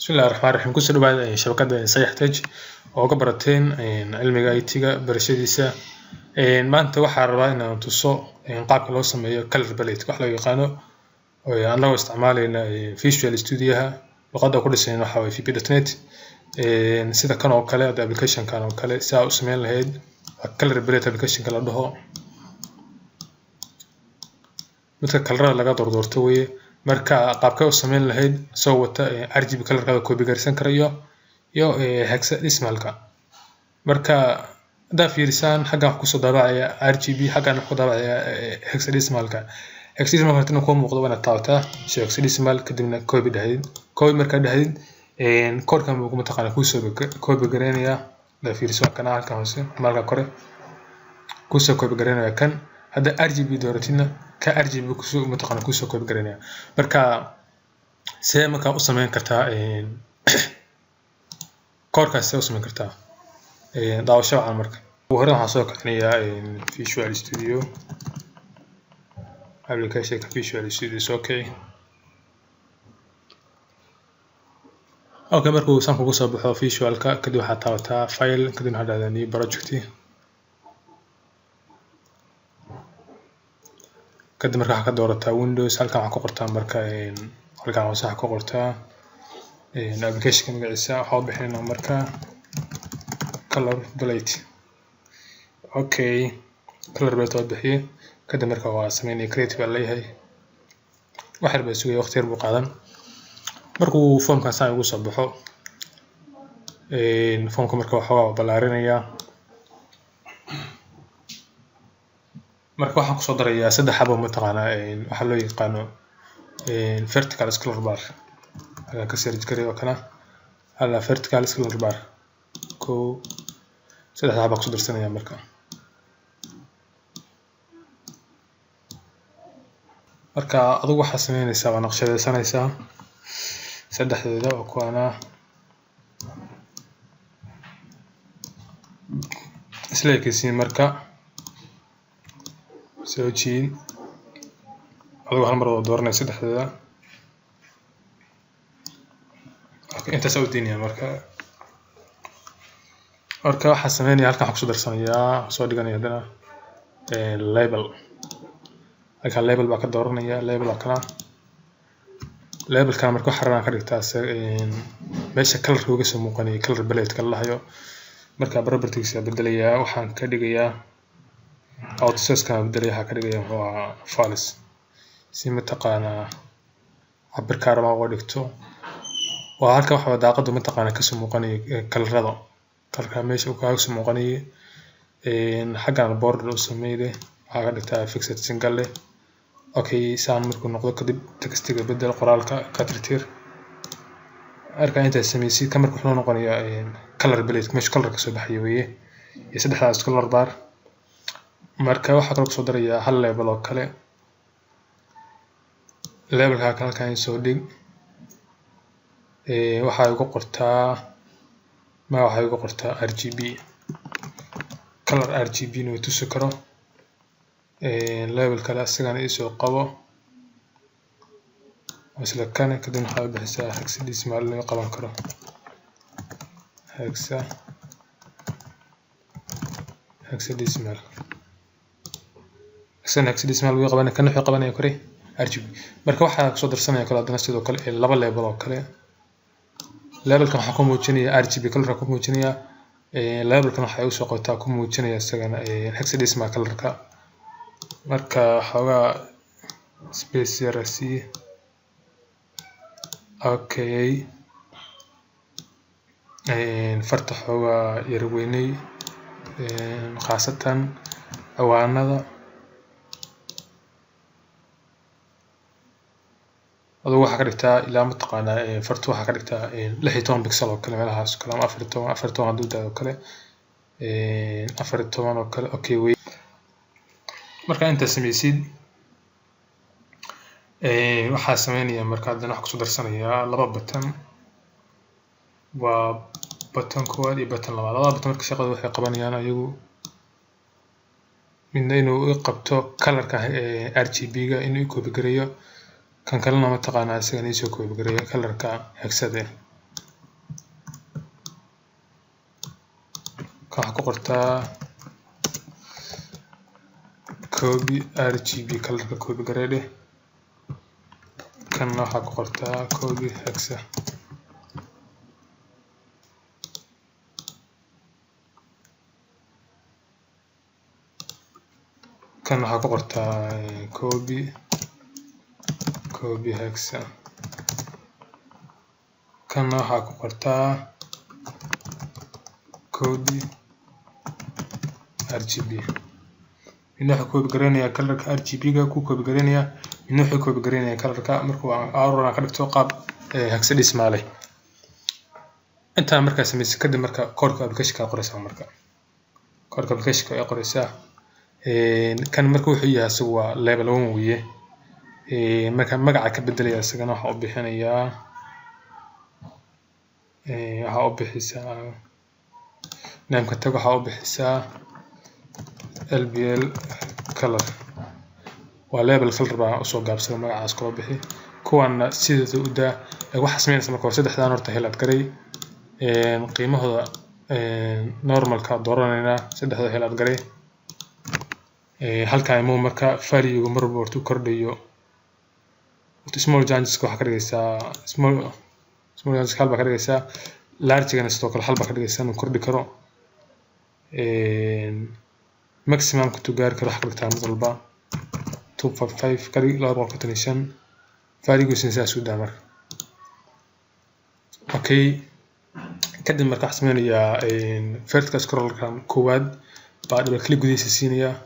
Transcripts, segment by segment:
بسم الله الرحمن الرحيم كل سنة بعد شبكة سيحتاج وقبرتين علمي ايتيغا برشاديسا ما انت waxaa rabaa inaan tuso qaabka loo sameeyo color palette wax loo yaqaano oo aan loo isticmaaleyna Visual Studio luqadda ku dhisan waxa way vp.net sida kan oo kale application kan oo kale si aad u sameyn lahayd color palette application kala dhaho midka color laga doorto weeye marka qaabka u sameyn lahayd soo wata RGB color-ka copy garsan karayo iyo hexadecimalka marka da fiirsan xagga wax ku soo daabacaya RGB xagga wax ku daabacaya hexadecimalka hexadecimalka ku muuqdo wana taabta hexadecimal kadibna copy dhahayd copy marka dhahayd koodka uu kuma taqaan ku soo copy gareynaya da fiirsan kana halka hoose marka kore ku soo copy gareynaya kan hada RGB dooratina ka RGB ku soo mataqaan ku soo copy gareynaya marka see marka u sameyn kartaa koodka see u sameyn kartaa daawasho aan marka hore waxaan soo kicinayaa Visual Studio application Visual Studio okay marka uu sanku ku soo baxo visualka kadib waxaad taabataa file kadib waxaad dhahdaa new project kadib marka waxaad ka doorataa Windows halkan waxaad ku qortaa marka halkan waxaad ku qortaa application magaciisa waxaad bixinaysaa marka color palette okay color palette oo bixiye kadib marka waa sameynay creative leeyahay wax yar baa sugay waqti yar buu qaadan markuu formka saa ugu soo baxo formka marka waxa balaarinaya marka waxaan ku soo darayaa saddex xabo mataqaana waxa loo yaqaano vertical scroll bar aga ka search gareeyo kana hala vertical scroll bar ko saddex xabo ku soo darsanaya marka adigu waxa sameynaysaa waa naqshadaysanaysaa saddexdeeda oo kuwana isla ekaysiin marka soo jiin adigu hal mar oo dooranay saddexdeeda inta soo diinaya marka waxa sameynaya halkan waxa ku soo darsanayaa soo dhiganaya hadana label halka label baa ka dooranaya label kana label kana marka waxa rabaan ka dhigtaa meesha color uga soo muuqanay color palette kala lahayo marka properties beddelaya waxaan ka dhigayaa outsource ka beddelaya waxa ka dhigaya waa false si mataqaana cabirka rabaa oo dhigto waa halka waxa daaqadu mataqaana ka soo muuqanay colorada colorka meesha uu ka soo muuqanay xaggan border u sameeyay waxa ka dhigtaa fixed single okay saan markuu noqdo kadib textiga bedel qoraalka ka tirtir arka inta sameeyay ka markuu wuxuu noqonayaa color palette meesha color ka soo baxay weeye iyo saddexdaas color bar marka waxa kale soo darayaa hal label oo kale labelka halkan soo dhig waxa ay ugu qortaa RGB color RGB inuu tuso karo label kale asagana isoo qabo isla kana kadib waxa ay bixisaa hexadecimal loo qaban karo hexadecimal loo qaban kan wuxuu qabanaya kore RGB marka waxa soo darsanaya kala hadana sidoo kale laba label oo kale labelkan waxa ku muujinaya RGB color ku muujinaya labelkan waxa uu soo qotaa ku muujinaya isagana hexadecimal colorka marka xogaa space yar si okay farta xogaa yar weynay khaasatan awaanada adigu waxa ka dhigtaa ilaa mataqaana fartu waxa ka dhigtaa 16 pixel oo kale meelahaas kala 14 haduu daado kale 14 oo kale okay way marka inta sameeysid waxa sameynaya marka hadana wax ku soo darsanaya laba button waa button koowaad iyo button labaad laba button marka shaqadu waxay qabanayaan ayagu midna inuu qabto colorka RGB ga inuu copy gareeyo kan kalena ma taqaana isaga inuu copy gareeyo colorka hexade halkan waxaa ku qortaa copy RGB colorka copy garee kan waxaa ku qortaa copy hexa kan waxaa ku qortaa copy hexa kan waxaa ku qortaa copy RGB إنه حكوا بجرينيا كلر RGB جا كوكو بجرينيا إنه حكوا بجرينيا كلر كا مركو أورنا كلر توقع هكسد اسمه عليه أنت مركز سميس كده مركز كورك أبلكيش كقرصة مركز كورك أبلكيش كقرصة كان مركو حيا سوا ليبلون ويه مكان مقع كبدل يا سجنا حب حنيا حب حسا نعم كتبوا حب حسا LBL color ولابل color بقى أسوق جابس لما عاسكوا بحي كون سيدة وده واحد سمين اسمه كورس ده حدان ورته هلا تجري قيمة هذا normal كدورنا سيدة هذا هلا تجري هل كان مو مركا فري ومر بورتو كرديو small changes كو حكريسا small changes حال بكريسا large كان ستوك الحال بكريسا من كردي كرو maximum كنتو جار كروح كرتها مضربة 2.5 كري لا أربعة كتنيشن فاريقو سنسا سودامر أوكي كده مركز حسمين يا فيرت كسكرول كان كواد بعد بالكليك جديد سينيا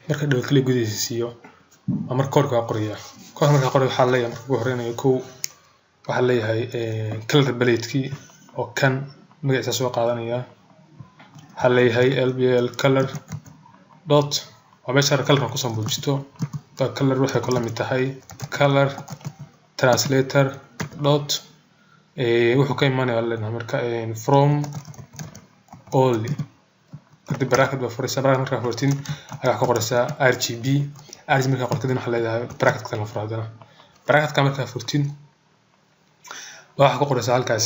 مركز بالكليك جديد سيو أمر كورك أقرية كورك مركز أقرية حاليا مركز بحرين يكو وحاليا هاي كلر بليتكي أو كان مجلس أسواق عادانية حاليا هاي LBL color دوت ومشار كلر كوسم بوجتو كلر وحي كلها متهاي color translator دوت وحو كاين ماني ولا مركا from all كتب براكت بفرسا براكت مركا فورتين هاي حكو قرسا RGB مركا قرسا كدين وحا ليدها براكت كتن مفرادنا براكت كامركا فورتين waxa ku qoraysa halkaas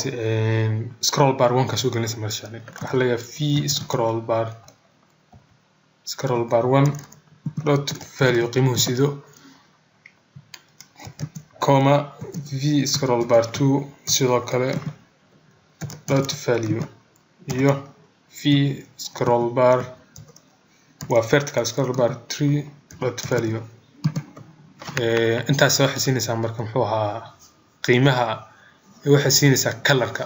scroll bar 1 ka soo gelinaysa marshani waxa la yahay fi scroll bar 1 dot value qiimuhu sido comma v scroll bar 2 sidoo kale dot value iyo v scroll bar wa vertical scroll bar 3 dot value intaas waxa siinaysa marka muxuu ahaa qiimaha waxay siinaysaa colorka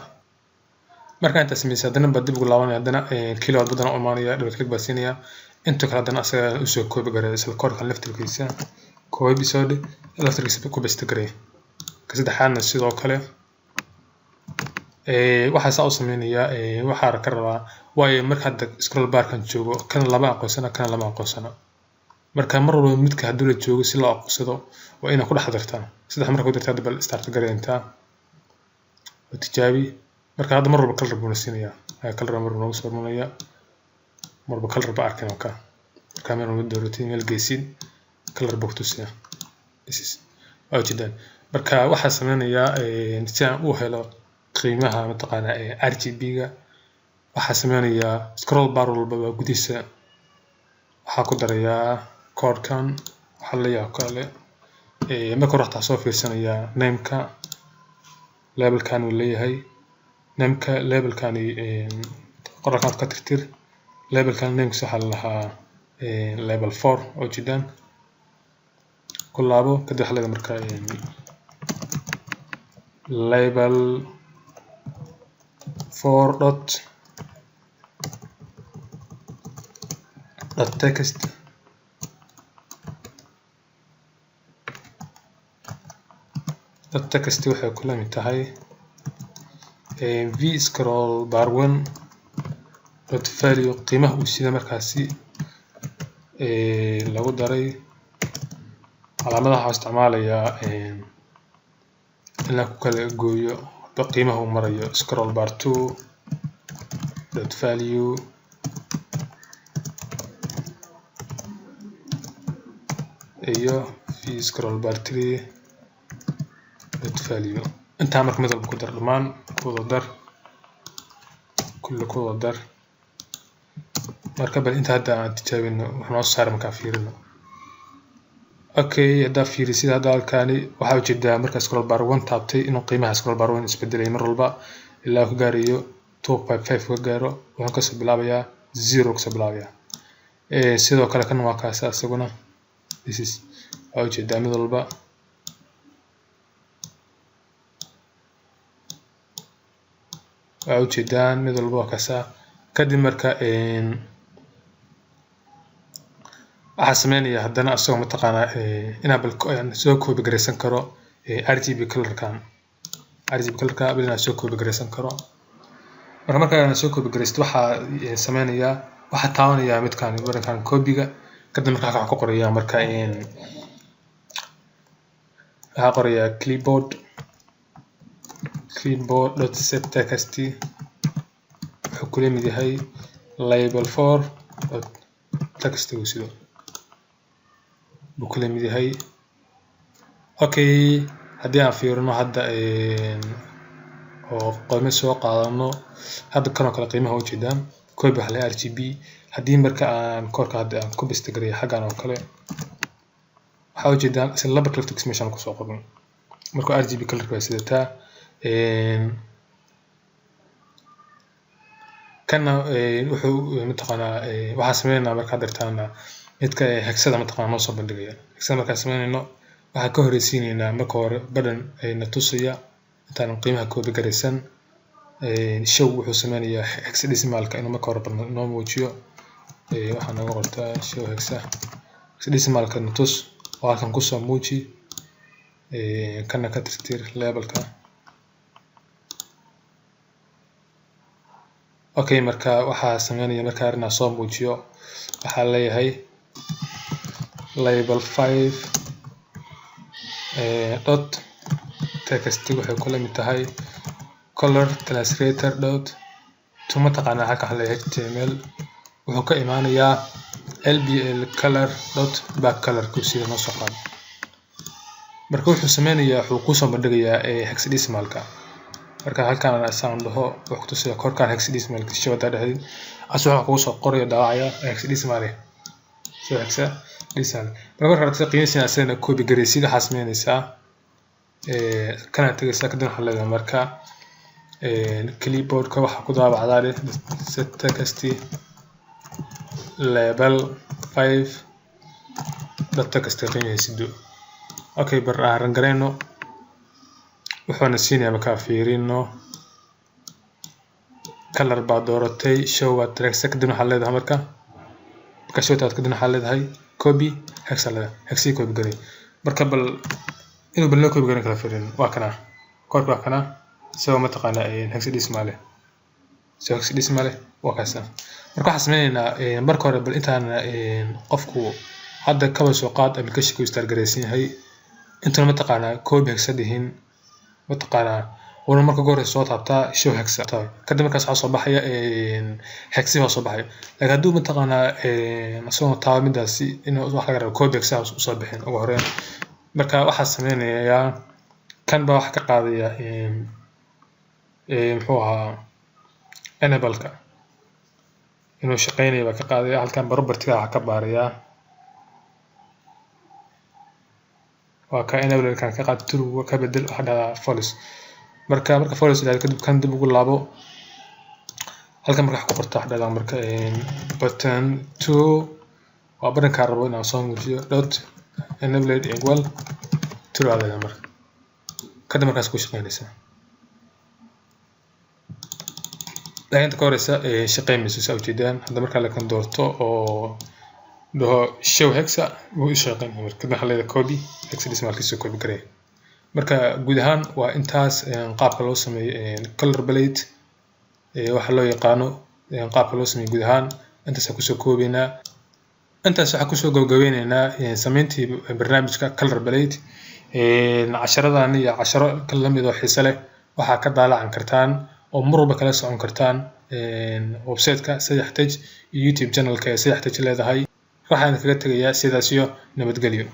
marka inta sameeyay hadana badib ugu laabanaya hadana kilowatt badan oo maanaya double click baa siinaya inta kala hadana asaga u soo koobi garay isla koorka laftirkiisa koob episode laftirkiisa ku basta garay ka saddexaadna sidoo kale waxa saa u sameeynaya waxa ka rabaa waayo marka hadda scroll bar kan joogo kan laba aqoonsana marka mar walba midka haduu la joogo si loo aqoonsado waa inaad ku dhex dartaa saddex marka ku dartaa double start gareynta وتجابي مركا هذا مرة بكلر بونسينيا هاي كلر مرة بنوصل مرمونيا مرة بكلر بأركان وكا كاميرا من الدورتين الجيسين كلر بوكتوسيا إيش أو جدا مركا واحد سمانيا نتيجة وهلا قيمها متقنة RGB جا واحد سمانيا سكرول بارول بابا قديسة وحاكودريا كوركان وحليا كله ما كنت رحت أصور في السنة نيمكا label كان ولا هي نمك label كان قرقات كتير label كان نمك سهل لها label 4 أو جدا كل لابو كده حلا مركا يعني label 4 dot text التكست waxay kula mid tahay v scroll bar 1 dot value qiimaha uu sida markaasi lagu daray calaamadaha isticmaalaya in la ku kala gooyo qiimaha uu marayo scroll bar 2 dot value iyo v scroll bar 3 value انت عمرك مثل بقدر المان كل در marka bal inta hadda aan tijaabino wax noo saar marka fiirino. Okay, hadda fiirisid hadda halkaani waxa ujeedaa marka scroll bar 1 taabtay inuu qiimaha scroll bar 1 isbedelay mar walba ilaa uu gaarayo 2.5 ka gaaro wuxuu ka soo bilaabayaa 0 ka soo bilaabayaa. Sidoo kale kan waa kaas asaguna this is waxa ujeedaa mid walba waxa ujeedaa mid walba waa kaas kadib marka waxaa sameynaya haddana asagoo mataqaanaa inaan bal soo koobi garaysan karo RGB colorkan bal inaan soo koobi garaysan karo. Marka aan soo koobi garaysto waxaa sameynaya waxaa taabanaya midkaan barankan koobiga kadib marka waxaan ku qorayaa marka waxaa qorayaa clipboard.setText wuxuu ku lamid yahay label4.text sidoo buu ku lamid yahay. Okay, haddii aan fiirino hadda oo qiimo soo qaadano hadda kan oo kale qiimaha ujeedaan koobi waxa la RGB haddii marka aan korka hadda aan ku bistagareeyo xagan oo kale waxa ujeedaan isla laba kala text meeshan ku soo qoran marka RGB colorka waa sidataa kana wuxuu mataqaanaa waxa sameeynaa marka dartaana midka hexada mataqaanaa noo soo bandhigaya hexada marka sameeynayno waxa ka horeysiinayna marka hore badan ayna tusaya intaan qiimaha koobi garaysan show wuxuu sameynayaa hexadecimalka inuu marka hore noo muujiyo waxaan naga qortaa show hexadecimalka tus oo halkan ku soo muuji kana ka tirtir labelka. Okay, marka waxa sameynaya marka arina soo muujiyo waxa leeyahay label5 dot text waxay ku lamid tahay color translator dot to mataqaanaa halka la HTML wuxuu ka imaanayaa lbl color dot back color ku sida noo soo qaad marka wuxuu sameynayaa wuxuu ku soo bandhigayaa hexadecimalka marka halkan aan asaan dhaho wuxuu ku tusiyaa korkaan hexadecimalka shawada dhaxdin asoo ku soo qorayo daawacaya hexadecimal soo hexadecimal marka rabta qiimihiisa asana koobi garaysid waxa sameynaysaa kana tagaysaa kadib waxa leedahay marka clipboard ka waxa ku daabacdaa setText label5 text qiimihiisa. Okay, bar aan gareyno wuxuuna siinayaa marka fiirino color baa dooratay show waa text kadib waxa leedahay marka show taad kadib waxa leedahay copy hexa copy garay marka bal inuu bal copy garan kala fiirin waa kana korka waa kana soo mataqaanaa hexadecimal waa kaasa marka waxa sameynaynaa marka hore bal intaan qofku hadda kaba soo qaad application-ku start garaysan yahay inta mataqaanaa copy hexadihin mataqaanaa wana marka goor soo taabtaa show hexa kadib markaas waxa soo baxaya hexa soo baxay laakiin haduu mataqaanaa asoo taaba midaasi inuu wax laga rabo copy hexa soo bixin ugu horeen marka waxa sameynayaa kan baa wax ka qaadaya muxuu ahaa enable-ka inuu shaqeynayo baa ka qaadaya halkan property-ga waxa ka baaraya waa ka enable-ka ka qaad true ka bedel waxa dhada false marka false ilaa kadib kan dib ugu laabo halkan marka wax ku qortaa waxa dhada marka button 2 waa badanka rabo inaan soo muujiyo dot enabled equal true aada marka kadib markaas ku shaqeynaysa inta ka horeysa shaqeynaysa soo jeedaan hadda marka la kan doorto oo dhaho show hexa wuu shaqeynaa marka waxa leedahay copy hexadecimalkiisa copy garay marka guud ahaan waa intaas qaabka loo sameeyo color palette waxa loo yaqaano qaabka loo sameeyo guud ahaan intaas ku soo koobaynaa intaas waxa ku soo gabagabeynaa sameyntii barnaamijka color palette casharadan iyo casharo kala mid ah xiiso leh waxa ka daalacaan kartaan oo mar walba kala socon kartaan website-ka SayaxTech iyo YouTube channel-ka SayaxTech leedahay waxaan kaga tagayaa sidaas iyo nabadgelyo.